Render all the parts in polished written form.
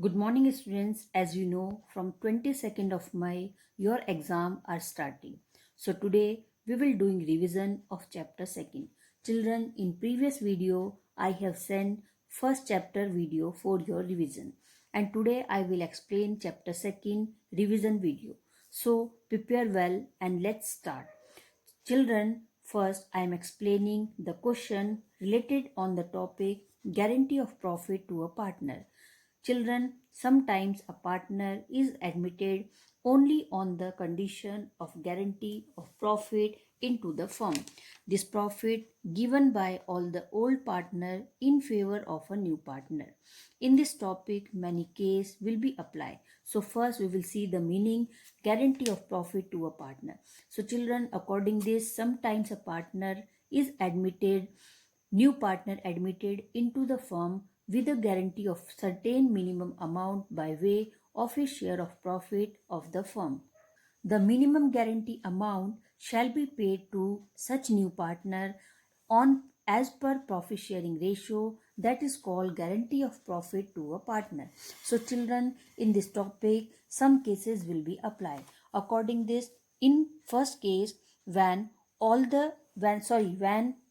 Good morning, students. As you know, from 22nd of May, your exam are starting. So today we will doing revision of chapter 2nd. Children, in previous video, I have sent first chapter video for your revision. And today I will explain chapter 2nd revision video. So prepare well and let's start. Children, first I am explaining the question related on the topic guarantee of profit to a partner. Children, sometimes a partner is admitted only on the condition of guarantee of profit into the firm. This profit given by all the old partner in favor of a new partner. In this topic, many case will be applied. So first we will see the meaning guarantee of profit to a partner. So children, according this, sometimes a partner is admitted, new partner admitted into the firm with a guarantee of certain minimum amount by way of a share of profit of the firm. The minimum guarantee amount shall be paid to such new partner on as per profit sharing ratio, that is called guarantee of profit to a partner. So children, in this topic some cases will be applied. According this, in first case, when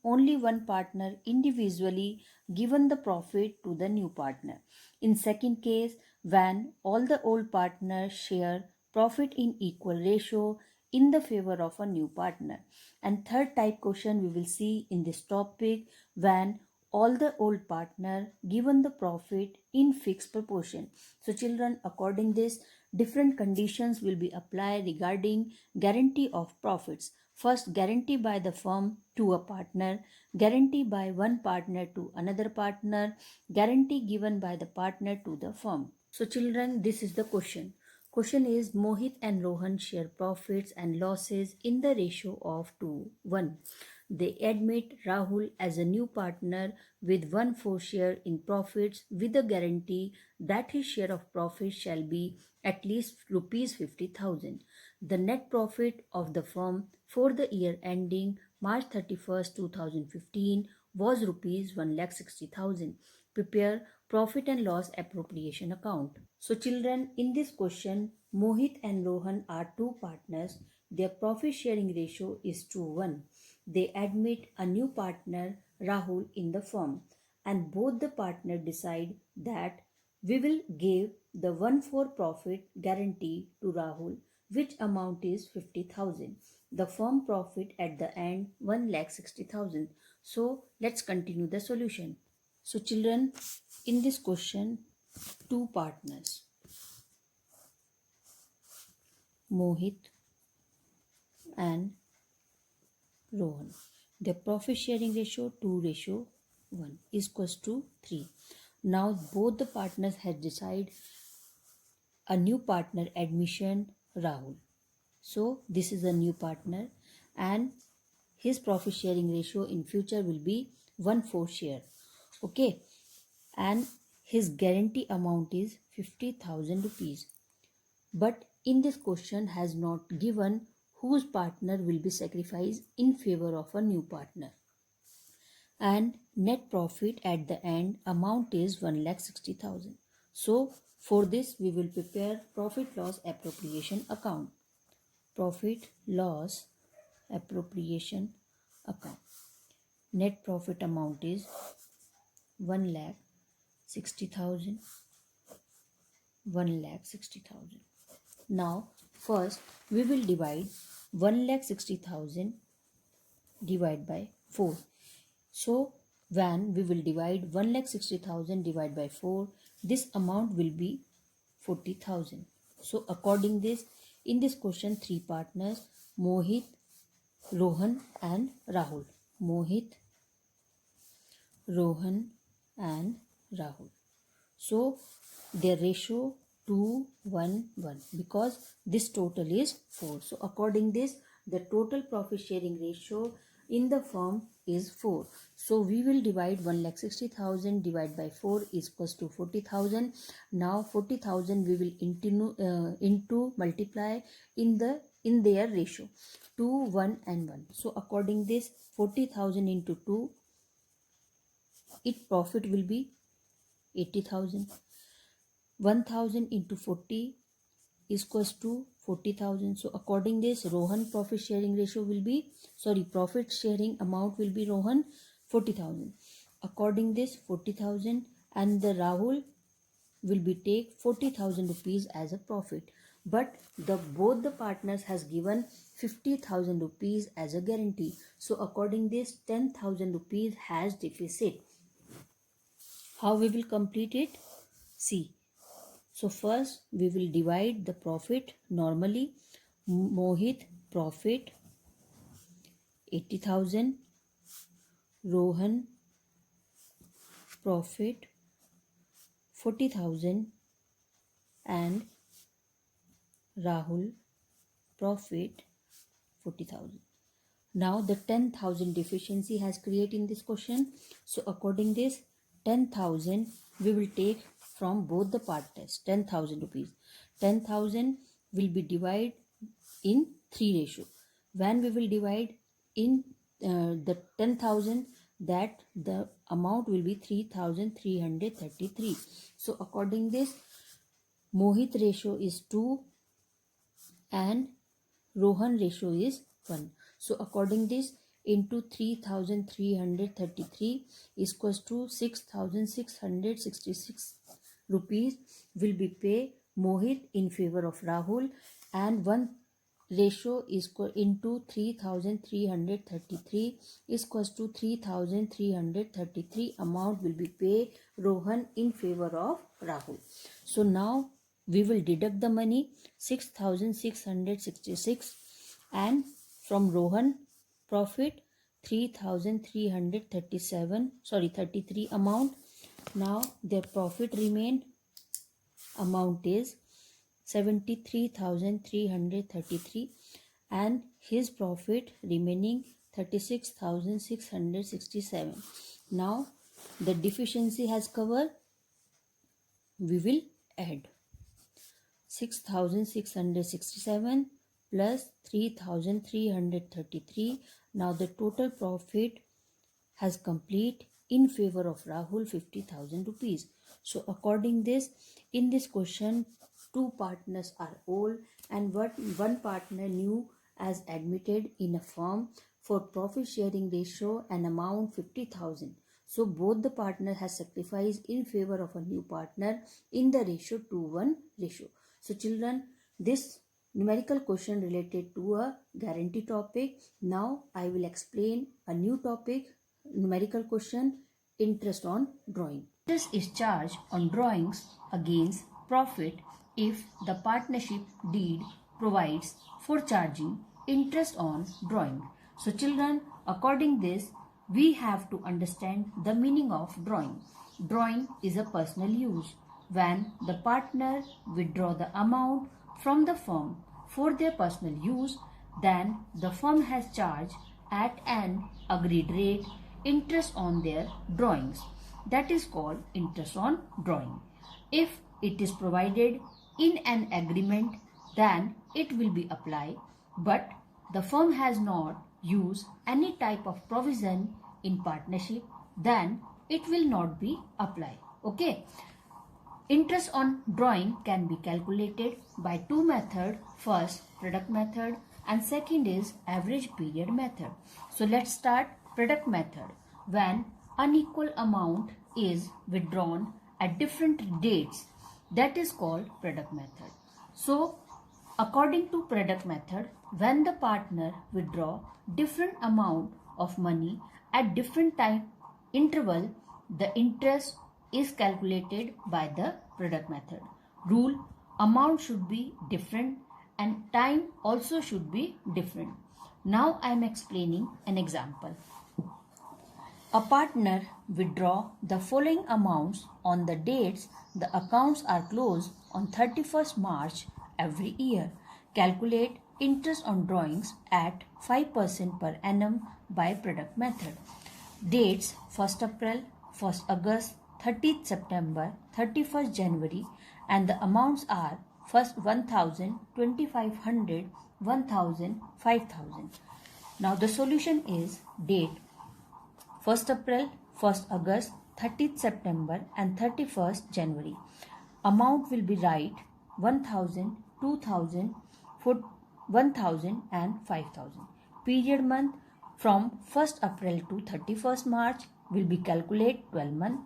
only one partner individually given the profit to the new partner. In second case, when all the old partners share profit in equal ratio in the favor of a new partner. And third type question we will see in this topic, when all the old partner given the profit in fixed proportion. So children, according this, different conditions will be applied regarding guarantee of profits. First, guarantee by the firm to a partner, guarantee by one partner to another partner, guarantee given by the partner to the firm. So children, this is the question. Question is, Mohit and Rohan share profits and losses in the ratio of 2:1. They admit Rahul as a new partner with 1/4 share in profits with a guarantee that his share of profits shall be at least rupees 50,000. The net profit of the firm for the year ending March 31st, 2015 was rupees 1,60,000. Prepare profit and loss appropriation account. So children, in this question, Mohit and Rohan are two partners. Their profit sharing ratio is 2:1. They admit a new partner, Rahul, in the firm, and both the partners decide that we will give the 1/4 profit guarantee to Rahul, which amount is 50,000. The firm profit at the end 1,60,000. So let's continue the solution. So children, in this question, two partners, Mohit and Rohan. The profit sharing ratio 2:1 is equals to 3. Now both the partners have decided a new partner admission, Rahul. So this is a new partner and his profit sharing ratio in future will be 1/4 share. Okay, and his guarantee amount is 50,000 rupees. But in this question has not given whose partner will be sacrificed in favor of a new partner. And net profit at the end amount is 1,60,000. So for this we will prepare profit loss appropriation account. Profit loss appropriation account. Net profit amount is 1,60,000. 1,60,000. Now first we will divide 1,60,000 divide by 4. So when we will divide 1,60,000 divide by 4, this amount will be 40,000. So according this, in this question, three partners, Mohit, Rohan and Rahul. Mohit, Rohan and Rahul. So their ratio 2:1 because this total is 4. So according this, the total profit sharing ratio in the firm is 4. So we will divide 1,60,000 divided by 4 is equals to 40,000. Now 40,000 we will into multiply in their ratio 2, 1 and 1. So according this, 40,000 into 2, its profit will be 80,000. 1000 into 40 is equals to 40,000. So according this, Rohan profit sharing ratio will be, profit sharing amount will be Rohan 40,000. According this 40,000, and the Rahul will be take 40,000 rupees as a profit. But both the partners has given 50,000 rupees as a guarantee. So according this 10,000 rupees has deficit. How we will complete it? See. So first we will divide the profit normally. Mohit profit 80,000, Rohan profit 40,000 and Rahul profit 40,000. Now the 10,000 deficiency has created in this question. So according this 10,000 we will take from both the partners, 10,000 rupees. 10,000 will be divided in 3 ratio. When we will divide in the 10,000, that the amount will be 3,333. So according this, Mohit ratio is 2 and Rohan ratio is 1. So according this, into 3,333 is equals to 6,666 rupees will be paid Mohit in favor of Rahul, and 1 ratio is into 3,333 is equals to 3,333 amount will be paid Rohan in favor of Rahul. So now we will deduct the money 6,666 and from Rohan profit 33 amount. Now their profit remained amount is 73,333 and his profit remaining 36,667. Now the deficiency has covered. We will add 6,667 plus 3,333. Now the total profit has complete in favor of Rahul 50,000 rupees. So according this, in this question, 2 partners are old and one partner new as admitted in a firm for profit sharing ratio and amount 50,000. So both the partner has sacrificed in favor of a new partner in the ratio 2:1 ratio. So children, this numerical question related to a guarantee topic. Now I will explain a new topic, numerical question, interest on drawing. Interest is charged on drawings against profit if the partnership deed provides for charging interest on drawing. So children, according this, we have to understand the meaning of drawing. Drawing is a personal use. When the partner withdraw the amount from the firm for their personal use, then the firm has charged at an agreed rate interest on their drawings. That is called interest on drawing. If it is provided in an agreement, then it will be applied, but the firm has not used any type of provision in partnership, then it will not be applied. Okay. Interest on drawing can be calculated by 2 methods. First, product method, and second is average period method. So let's start product method. When unequal amount is withdrawn at different dates, that is called product method. So according to product method, when the partner withdraw different amount of money at different time interval, the interest is calculated by the product method. Rule: amount should be different and time also should be different. Now I am explaining an example. A partner withdraw the following amounts on the dates the accounts are closed on 31st March every year. Calculate interest on drawings at 5% per annum by product method. Dates: 1st April, 1st August, 30th September, 31st January, and the amounts are first 1,000, 2,500, 1,000, 5,000. Now the solution is date: 1st April, 1st August, 30th September and 31st January. amount will be right 1000, 2000, 1000 and 5000. Period month from 1st April to 31st March will be calculate 12 month.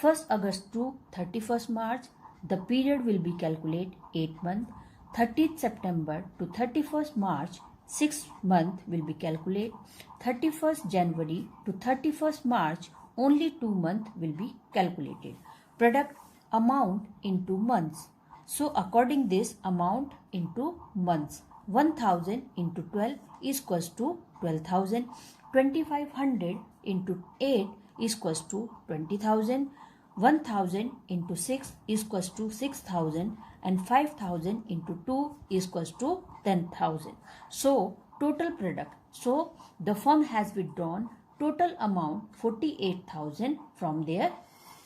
1st August to 31st March the period will be calculate 8 month. 30th September to 31st March 6 month will be calculate. 31st January to 31st March only 2 month will be calculated. Product amount into months. So according this amount into months. 1000 into 12 is equals to 12,000. 2500 into 8 is equals to 20,000. 1000 into 6 is equals to 6,000 and 5000 into 2 is equals to 10,000. So total product. So the firm has withdrawn total amount 48,000 from their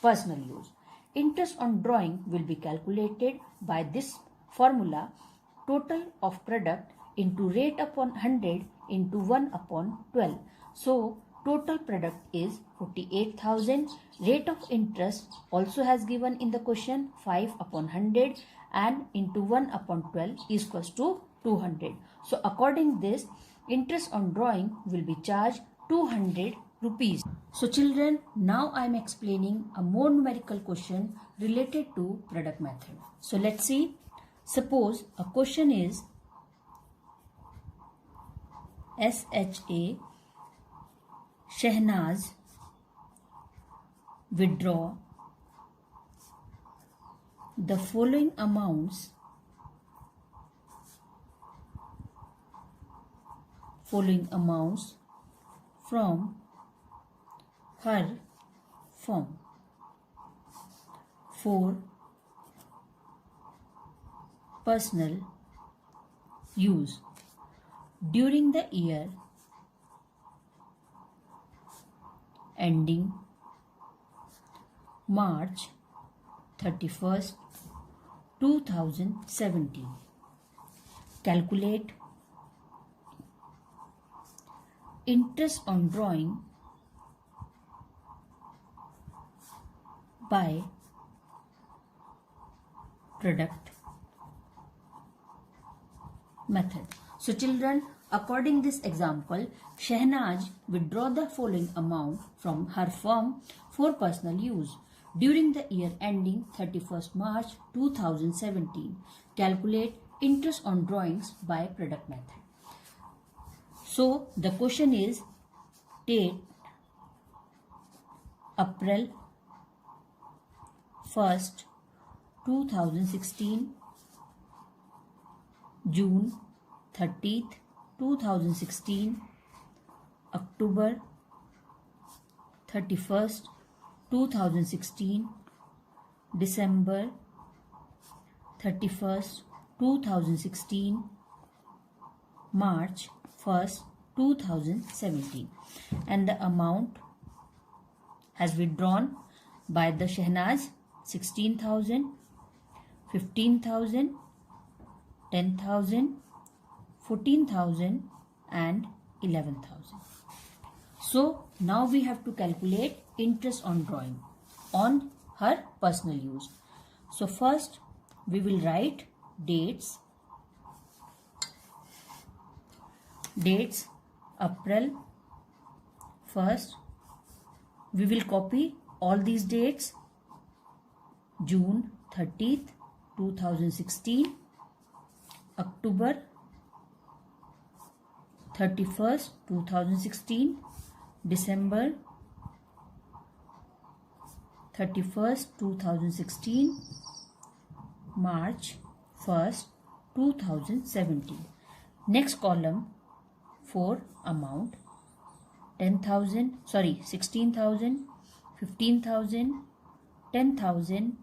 personal use. Interest on drawing will be calculated by this formula: total of product into rate upon 100 into 1 upon 12. So total product is 48,000. Rate of interest also has given in the question 5 upon 100 and into 1 upon 12 is equals to 200. So according this, interest on drawing will be charged 200 rupees. So children, now I am explaining a more numerical question related to product method. So let's see. Suppose a question is SHA Shehnaz withdraw the following amounts from her firm for personal use during the year ending March 31st, 2017. Calculate interest on drawing by product method. So children, according this example, Shehnaz withdraw the following amount from her firm for personal use during the year ending 31st March 2017. Calculate interest on drawings by product method. So the question is date April 1st 2016, June 30th 2016, October 31st 2016, December 31st 2016, March 1st 2017, and the amount has withdrawn by the Shehnaz 16,000, 15,000, 10,000, 14,000 and 11,000. So now we have to calculate interest on drawing on her personal use. So first we will write dates April 1st. We will copy all these dates: June 30th 2016, October 31st 2016, December 31st 2016, March 1st 2017. Next column for amount: 16,000, 15,000, 10,000,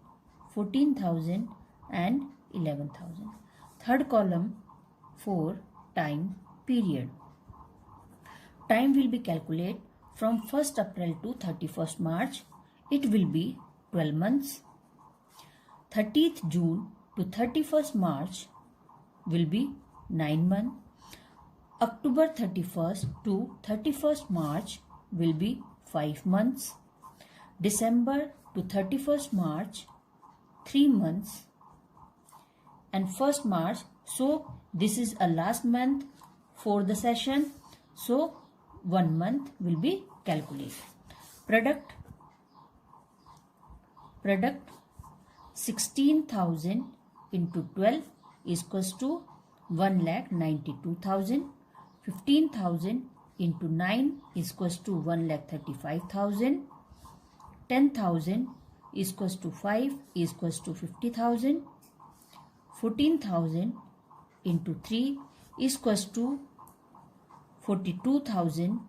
14,000 and 11,000. Third column for time period. Time will be calculated from 1st April to 31st March. It will be 12 months. 30th June to 31st March will be 9 months. October 31st to 31st March will be 5 months. December to 31st March 3 months and 1st March. So this is a last month for the session. So 1 month will be calculated. Product 16,000 into 12 is equals to 1,92,000. 15,000 into 9 is equals to 1,35,000. 10,000 is equals to 5 is equals to 50,000. 14,000 into 3 is equals to 42,000.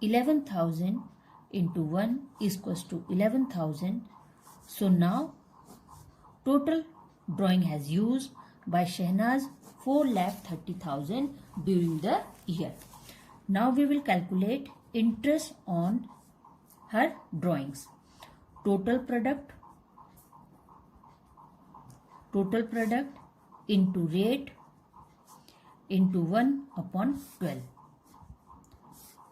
11,000 into 1 is equals to 11,000. So now total drawing has used by Shehnaz 4,30,000 during the year. Now we will calculate interest on her drawings. Total product into rate into 1/12.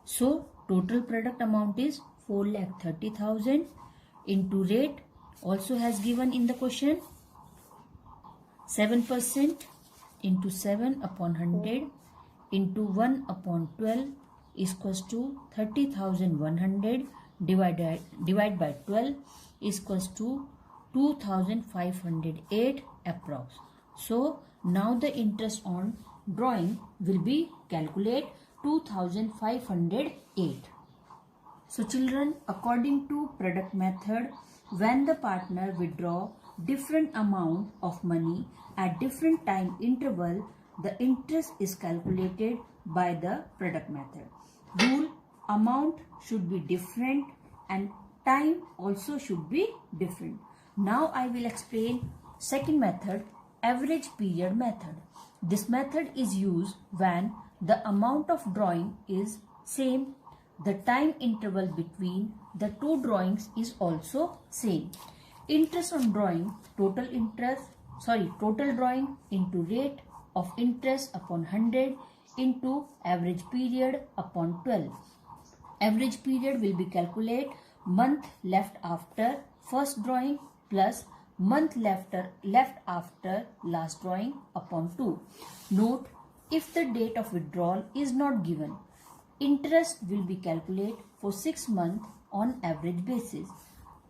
So total product amount is 4,30,000 into rate also has given in the question 7% into 7/100 into 1/12 is equals to 30,100 divided by 12 is equals to 2,508 approx. So now the interest on drawing will be calculate 2,508. So children, according to product method, when the partner withdraw different amount of money at different time interval, the interest is calculated by the product method. Rule: amount should be different and time also should be different. Now I will explain second method, average period method. This method is used when the amount of drawing is same. The time interval between the two drawings is also same. Interest on drawing, total drawing into rate of interest upon 100 into average period upon 12. Average period will be calculated month left after first drawing plus month left after last drawing upon 2. Note, if the date of withdrawal is not given, interest will be calculated for 6 months on average basis.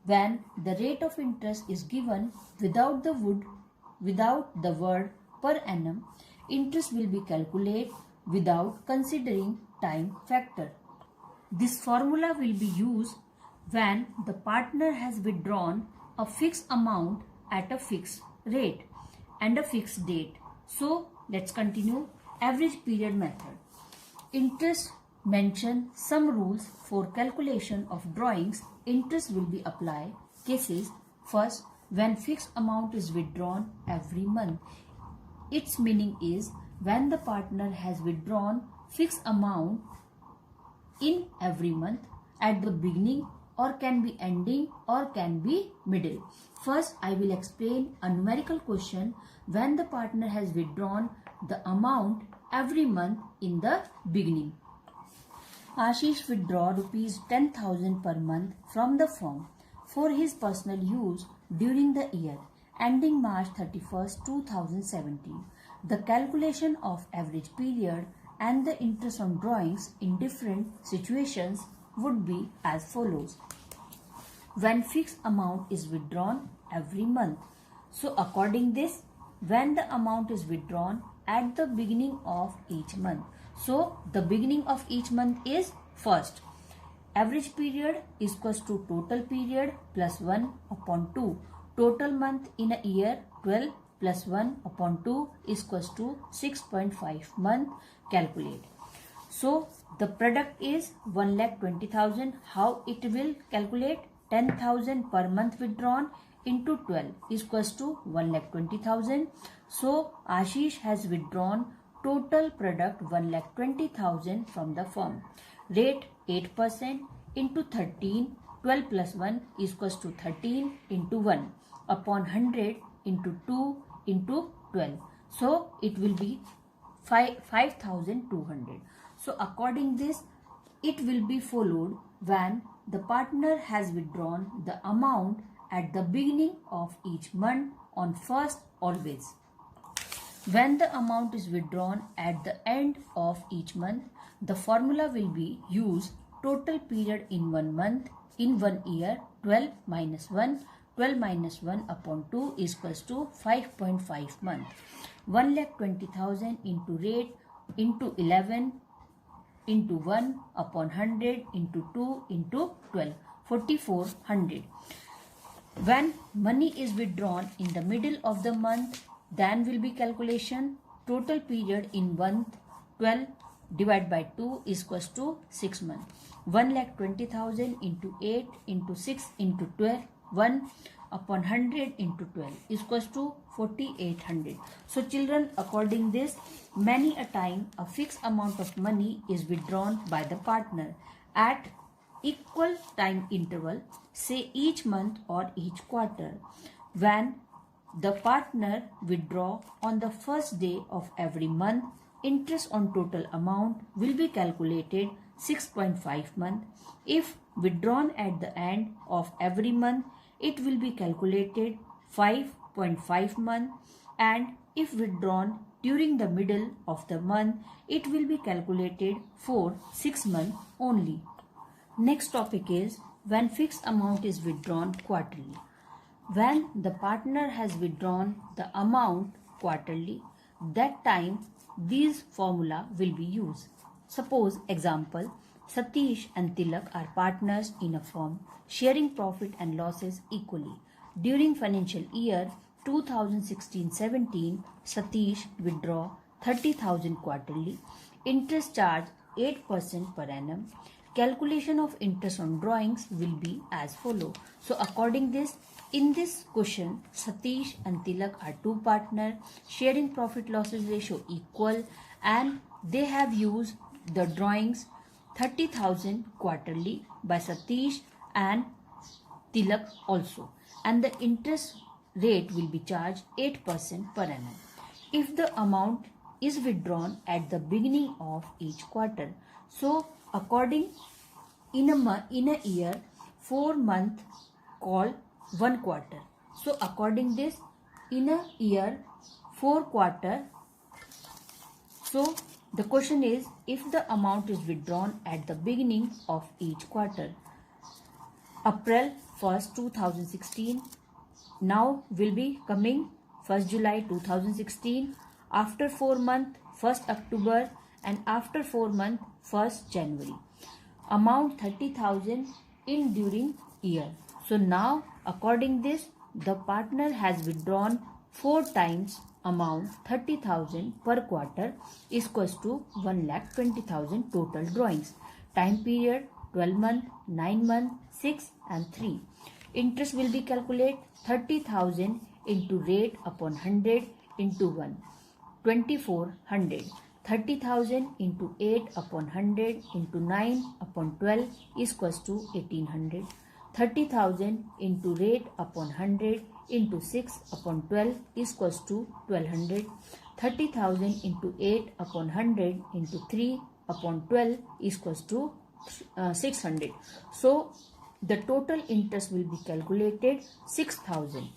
When the rate of interest is given without the word per annum, interest will be calculated without considering time factor. This formula will be used when the partner has withdrawn a fixed amount at a fixed rate and a fixed date. So let's continue. Average period method. Interest mention some rules for calculation of drawings. Interest will be applied. Cases: first, when fixed amount is withdrawn every month. Its meaning is when the partner has withdrawn fixed amount in every month at the beginning or can be ending or can be middle. First, I will explain a numerical question when the partner has withdrawn the amount every month in the beginning. Ashish withdraw rupees 10,000 per month from the firm for his personal use during the year ending March 31st, 2017. The calculation of average period and the interest on drawings in different situations would be as follows. When fixed amount is withdrawn every month. So according this, when the amount is withdrawn at the beginning of each month. So the beginning of each month is first. Average period is equals to total period plus 1/2. Total month in a year 12 plus 1/2 is equals to 6.5 month. Calculate. So the product is 1,20,000. How it will calculate? 10,000 per month withdrawn into 12 is equals to 1,20,000. So Ashish has withdrawn total product 1,20,000 from the firm. Rate 8% into 13. 12 plus 1 is equals to 13 into 1 upon 100 into 2 into 12. So it will be 5,200. So according this, it will be followed when the partner has withdrawn the amount at the beginning of each month on first always. When the amount is withdrawn at the end of each month, the formula will be use total period in 1 month in 1 year 12 minus 1. 12 minus 1 upon 2 is equals to 5.5 month. 1,20,000 into rate into 11 into 1 upon 100 into 2 into 12. 4,400. When money is withdrawn in the middle of the month, then will be calculation total period in month 12 divided by 2 is equals to 6 months. 1,20,000 into 8 into 6 into 12 1 upon 100 into 12 is equals to 4,800. So children, according this, many a time a fixed amount of money is withdrawn by the partner at equal time interval, say each month or each quarter. When the partner withdraw on the first day of every month, interest on total amount will be calculated 6.5 month. If withdrawn at the end of every month, it will be calculated 5.5 month, and if withdrawn during the middle of the month, it will be calculated for 6 months only. Next topic is when fixed amount is withdrawn quarterly. When the partner has withdrawn the amount quarterly, that time these formula will be used. Suppose example, Satish and Tilak are partners in a firm, sharing profit and losses equally. During financial year 2016-17, Satish withdraw 30,000 quarterly. Interest charge 8% per annum. Calculation of interest on drawings will be as follow. So according this, in this question, Satish and Tilak are two partners sharing profit losses ratio equal, and they have used the drawings 30,000 quarterly by Satish and Tilak also, and the interest rate will be charged 8% per annum. If the amount is withdrawn at the beginning of each quarter, so according in a year 4 months called 1 quarter. So according this, in a year 4 quarter. So the question is, if the amount is withdrawn at the beginning of each quarter, April 1st 2016, now will be coming 1st July 2016, after 4 months 1st October, and after 4 months 1st January. Amount 30,000 in during year. So now according this, the partner has withdrawn 4 times amount 30,000 per quarter is equals to 1,20,000 total drawings. Time period 12 months, 9 months, 6 and 3. Interest will be calculated 30,000 into rate upon 100 into 1. 2,400. 30,000 into 8 upon 100 into 9 upon 12 is equals to 1,800. 30,000 into rate upon 100 into 6 upon 12 is equals to 1,200. 30,000 into 8 upon 100 into 3 upon 12 is equals to 600. So the total interest will be calculated 6,000.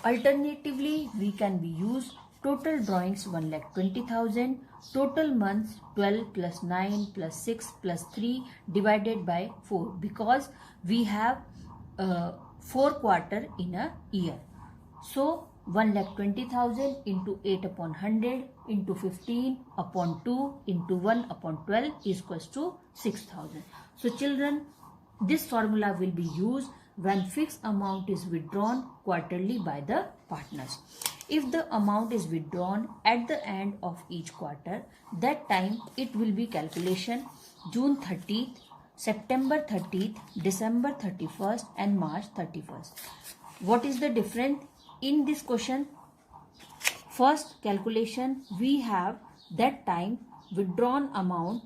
Alternatively, we can be used total drawings 1,20,000, total months 12 plus 9 plus 6 plus 3 divided by 4, because we have 4 quarter in a year. So 1,20,000 into 8 upon 100 into 15 upon 2 into 1 upon 12 is equals to 6,000. So children, this formula will be used when fixed amount is withdrawn quarterly by the partners. If the amount is withdrawn at the end of each quarter, that time it will be calculation June 30th, September 30th, December 31st and March 31st. What is the difference in this question? First calculation, we have that time withdrawn amount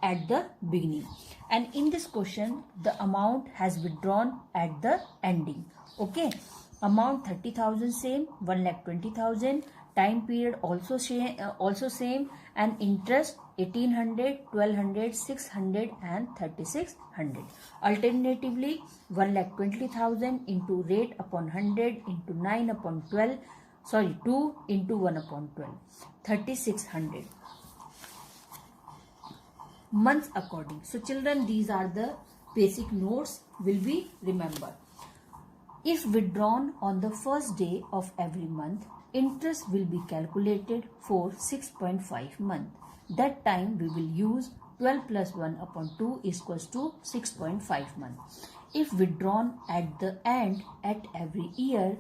at the beginning, and in this question the amount has withdrawn at the ending. Okay, amount 30,000 same, 1,20,000, time period also same, and interest 1800, 1200, 600 and 3600. Alternatively, 1,20,000 into rate upon 100 into 9 upon 12, 2 into 1 upon 12, 3600. Months according. So children, these are the basic notes will be remembered. If withdrawn on the first day of every month, interest will be calculated for 6.5 months. That time we will use 12 plus 1 upon 2 is equals to 6.5 months. If withdrawn at the end at every year,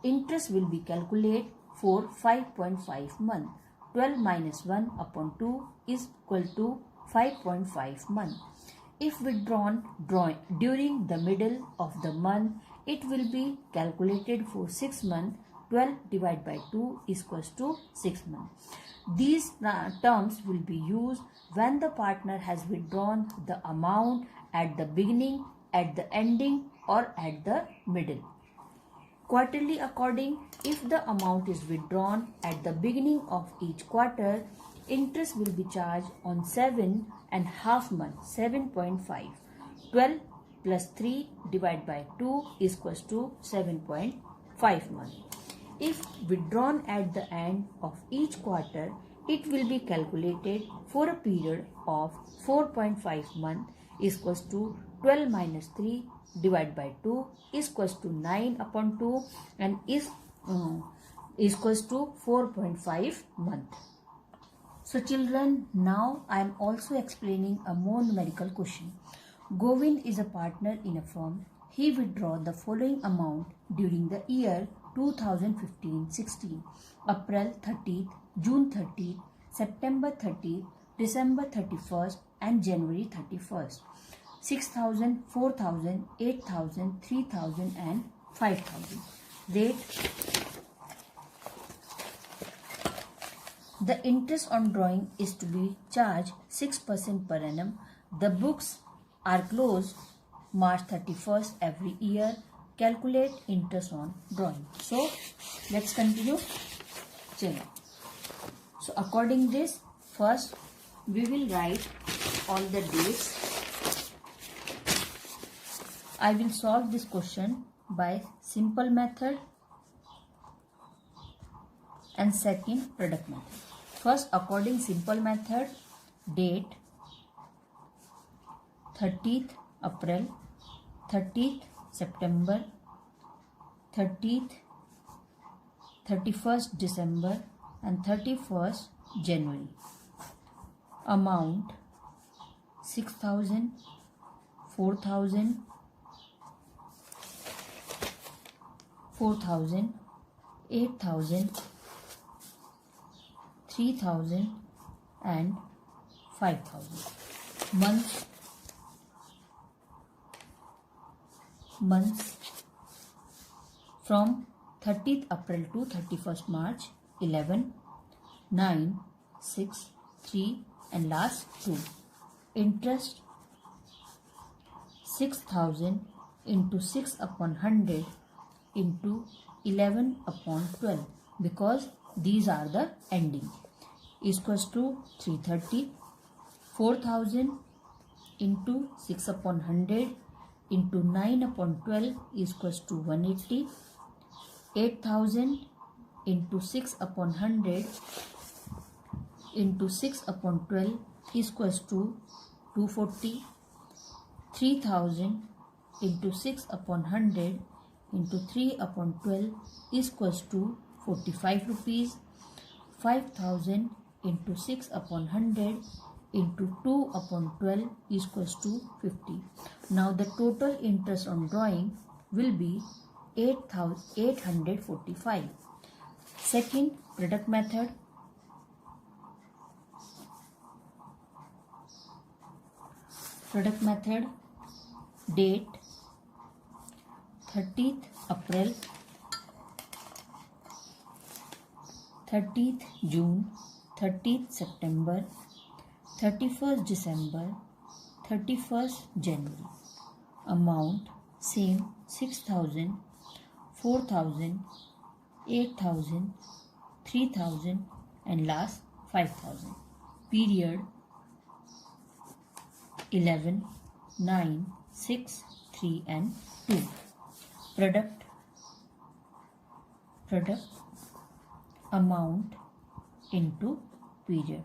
interest will be calculated for 5.5 months. 12 minus 1 upon 2 is equal to 5.5 months. If withdrawn during the middle of the month, it will be calculated for 6 months. 12 divided by 2 is equals to 6 months. These terms will be used when the partner has withdrawn the amount at the beginning, at the ending or at the middle. Quarterly according, if the amount is withdrawn at the beginning of each quarter, interest will be charged on 7.5 months, 7.5. 12 plus 3 divided by 2 is equals to 7.5 months. If withdrawn at the end of each quarter, it will be calculated for a period of 4.5 months is equals to 12 minus 3 divided by 2 is equals to 9 upon 2 and is equals to 4.5 months. So children, now I am also explaining a more numerical question. Govind is a partner in a firm. He withdraw the following amount during the year 2015-16, April 30th, June 30th, September 30th, December 31st and January 31st. 6,000, 4,000, 8,000, 3,000 and 5,000. Rate. The interest on drawing is to be charged 6% per annum. The books are closed March 31st every year. Calculate interest on drawing. So let's continue. So according this, first we will write all the dates. I will solve this question by simple method and second product method. First, according simple method, date 30th April, 30th September, 30th, 31st December and 31st January. Amount 6,000, 4,000, 4,000, 8,000, 3,000 and 5,000. Months from 30th April to 31st March, 11, 9, 6, 3 and last 2. Interest 6,000 into 6 upon 100 into 11 upon 12 because these are the ending is equals to 330. 4,000 into 6 upon 100 into 9 upon 12 is equals to 180. 8,000 into 6 upon 100 into 6 upon 12 is equals to 240. 3,000 into 6 upon 100 into 3 upon 12 is equals to 45 rupees. 5,000 into 6 upon 100 into 2 upon 12 is equals to 50. Now the total interest on drawing will be 8,845. Second product method. Product method, date 30th April, 30th June, 30th September, 31st December, 31st January. Amount same 6,000, 4,000, 8,000, 3,000 and last 5,000. Period 11, 9, 6, 3 and 2. Product amount into period.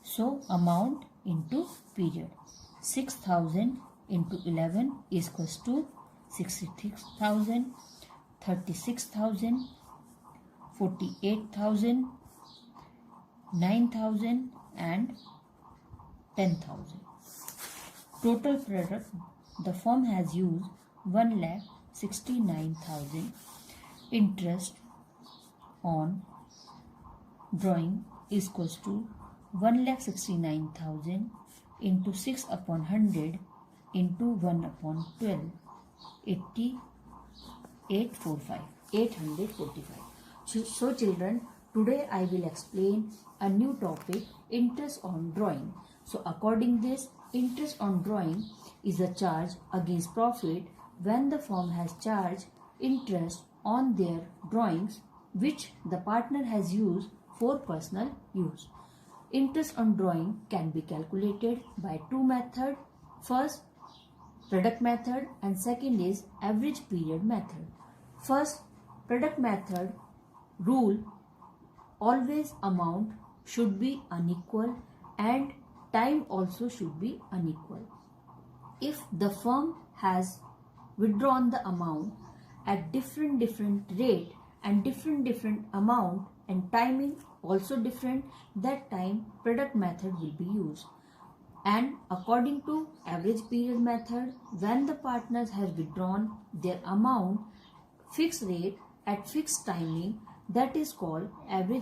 So amount into period. 6,000 into 11 is equals to 66,000, 36,000, 48,000, 9,000 and 10,000. Total product the firm has used 1,69,000. Interest on drawing is equals to 1,69,000 into 6 upon 100 into 1 upon 12, 845. So children, today I will explain a new topic, interest on drawing. So according this, interest on drawing is a charge against profit when the firm has charged interest on their drawings which the partner has used for personal use. Interest on drawing can be calculated by two methods. First, product method, and second is average period method. First, product method rule: always amount should be unequal and time also should be unequal. If the firm has withdrawn the amount at different rate and different amount and timing also different, that time product method will be used. And according to average period method, when the partners have withdrawn their amount fixed rate at fixed timing, that is called average